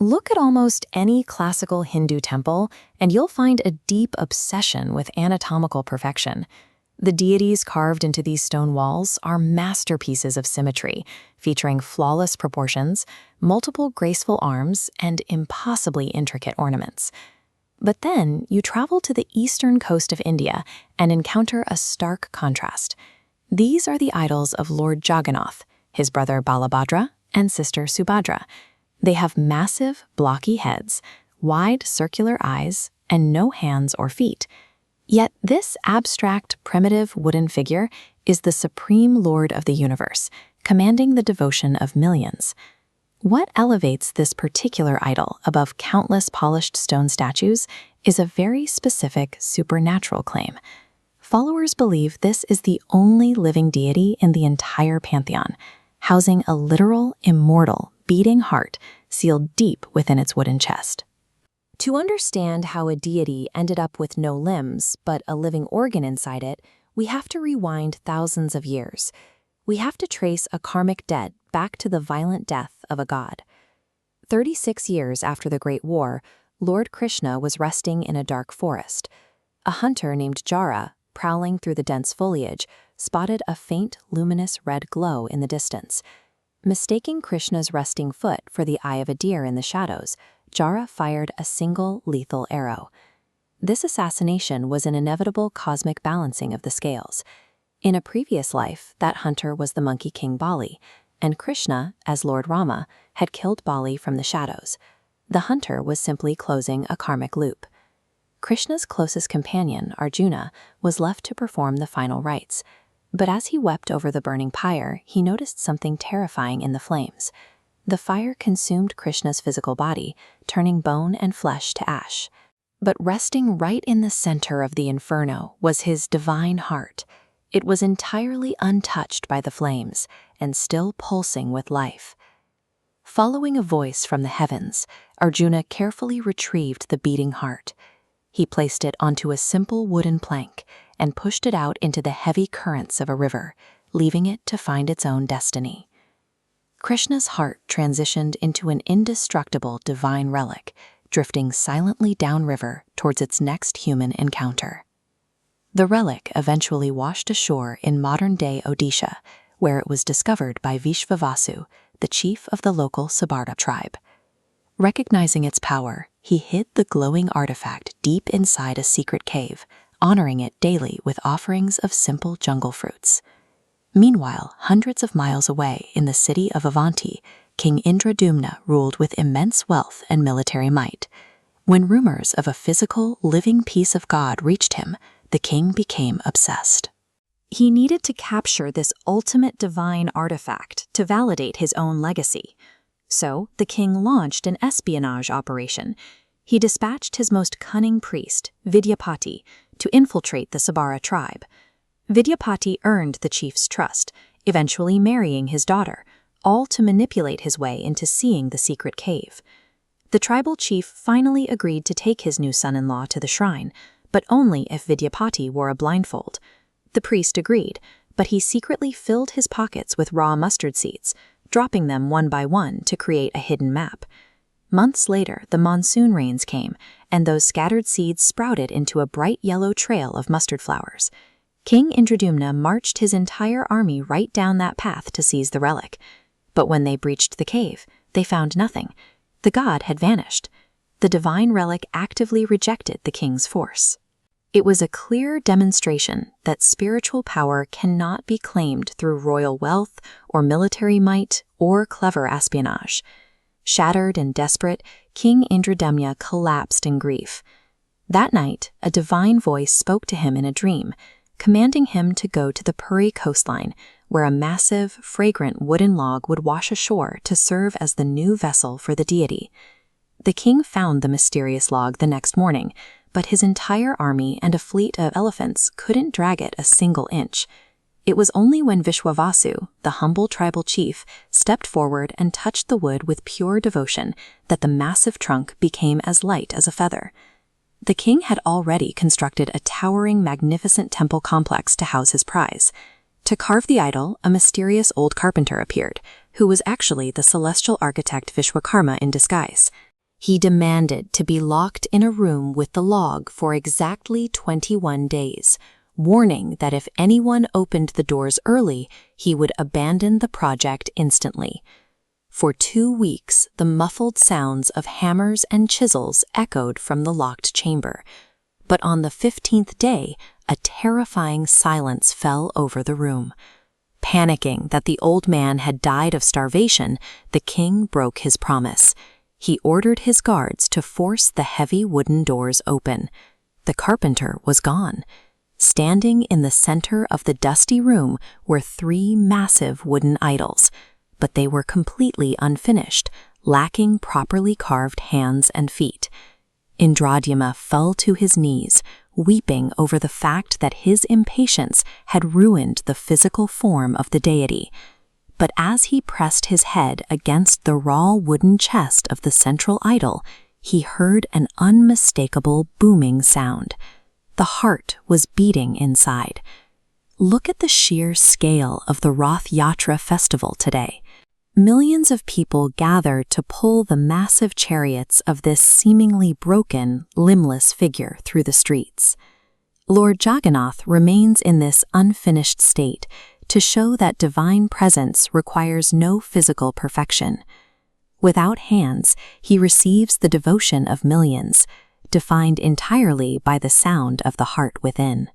Look at almost any classical Hindu temple, and you'll find a deep obsession with anatomical perfection. The deities carved into these stone walls are masterpieces of symmetry, featuring flawless proportions, multiple graceful arms, and impossibly intricate ornaments. But then you travel to the eastern coast of India and encounter a stark contrast. These are the idols of Lord Jagannath, his brother Balabhadra, and sister Subhadra. They have massive, blocky heads, wide circular eyes, and no hands or feet. Yet this abstract, primitive wooden figure is the supreme lord of the universe, commanding the devotion of millions. What elevates this particular idol above countless polished stone statues is a very specific supernatural claim. Followers believe this is the only living deity in the entire pantheon, housing a literal, immortal, beating heart sealed deep within its wooden chest. To understand how a deity ended up with no limbs, but a living organ inside it, we have to rewind thousands of years. We have to trace a karmic debt back to the violent death of a god. 36 years after the Great War, Lord Krishna was resting in a dark forest. A hunter named Jara, prowling through the dense foliage, spotted a faint, luminous red glow in the distance. Mistaking Krishna's resting foot for the eye of a deer in the shadows, Jara fired a single lethal arrow. This assassination was an inevitable cosmic balancing of the scales. In a previous life, that hunter was the monkey king Bali, and Krishna, as Lord Rama, had killed Bali from the shadows. The hunter was simply closing a karmic loop. Krishna's closest companion, Arjuna, was left to perform the final rites. But as he wept over the burning pyre, he noticed something terrifying in the flames. The fire consumed Krishna's physical body, turning bone and flesh to ash. But resting right in the center of the inferno was his divine heart. It was entirely untouched by the flames and still pulsing with life. Following a voice from the heavens, Arjuna carefully retrieved the beating heart. He placed it onto a simple wooden plank and pushed it out into the heavy currents of a river, leaving it to find its own destiny. Krishna's heart transitioned into an indestructible divine relic, drifting silently downriver towards its next human encounter. The relic eventually washed ashore in modern-day Odisha, where it was discovered by Vishvavasu, the chief of the local Sabarta tribe. Recognizing its power, he hid the glowing artifact deep inside a secret cave, honoring it daily with offerings of simple jungle fruits. Meanwhile, hundreds of miles away in the city of Avanti, King Indradyumna ruled with immense wealth and military might. When rumors of a physical, living piece of God reached him, the king became obsessed. He needed to capture this ultimate divine artifact to validate his own legacy. So, the king launched an espionage operation. He dispatched his most cunning priest, Vidyapati, to infiltrate the Sabara tribe. Vidyapati earned the chief's trust, eventually marrying his daughter, all to manipulate his way into seeing the secret cave. The tribal chief finally agreed to take his new son-in-law to the shrine, but only if Vidyapati wore a blindfold. The priest agreed, but he secretly filled his pockets with raw mustard seeds, dropping them one by one to create a hidden map. Months later, the monsoon rains came, and those scattered seeds sprouted into a bright yellow trail of mustard flowers. King Indradyumna marched his entire army right down that path to seize the relic. But when they breached the cave, they found nothing. The god had vanished. The divine relic actively rejected the king's force. It was a clear demonstration that spiritual power cannot be claimed through royal wealth or military might or clever espionage. Shattered and desperate, King Indradyumna collapsed in grief. That night, a divine voice spoke to him in a dream, commanding him to go to the Puri coastline, where a massive, fragrant wooden log would wash ashore to serve as the new vessel for the deity. The king found the mysterious log the next morning, but his entire army and a fleet of elephants couldn't drag it a single inch. It was only when Vishwavasu, the humble tribal chief, stepped forward and touched the wood with pure devotion that the massive trunk became as light as a feather. The king had already constructed a towering, magnificent temple complex to house his prize. To carve the idol, a mysterious old carpenter appeared, who was actually the celestial architect Vishwakarma in disguise. He demanded to be locked in a room with the log for exactly 21 days, warning that if anyone opened the doors early, he would abandon the project instantly. For 2 weeks, the muffled sounds of hammers and chisels echoed from the locked chamber. But on the 15th day, a terrifying silence fell over the room. Panicking that the old man had died of starvation, the king broke his promise. He ordered his guards to force the heavy wooden doors open. The carpenter was gone. Standing in the center of the dusty room were 3 massive wooden idols, but they were completely unfinished, lacking properly carved hands and feet. Indradyumna fell to his knees, weeping over the fact that his impatience had ruined the physical form of the deity. But as he pressed his head against the raw wooden chest of the central idol, he heard an unmistakable booming sound. The heart was beating inside. Look at the sheer scale of the Rath Yatra festival today. Millions of people gather to pull the massive chariots of this seemingly broken, limbless figure through the streets. Lord Jagannath remains in this unfinished state to show that divine presence requires no physical perfection. Without hands, he receives the devotion of millions, defined entirely by the sound of the heart within.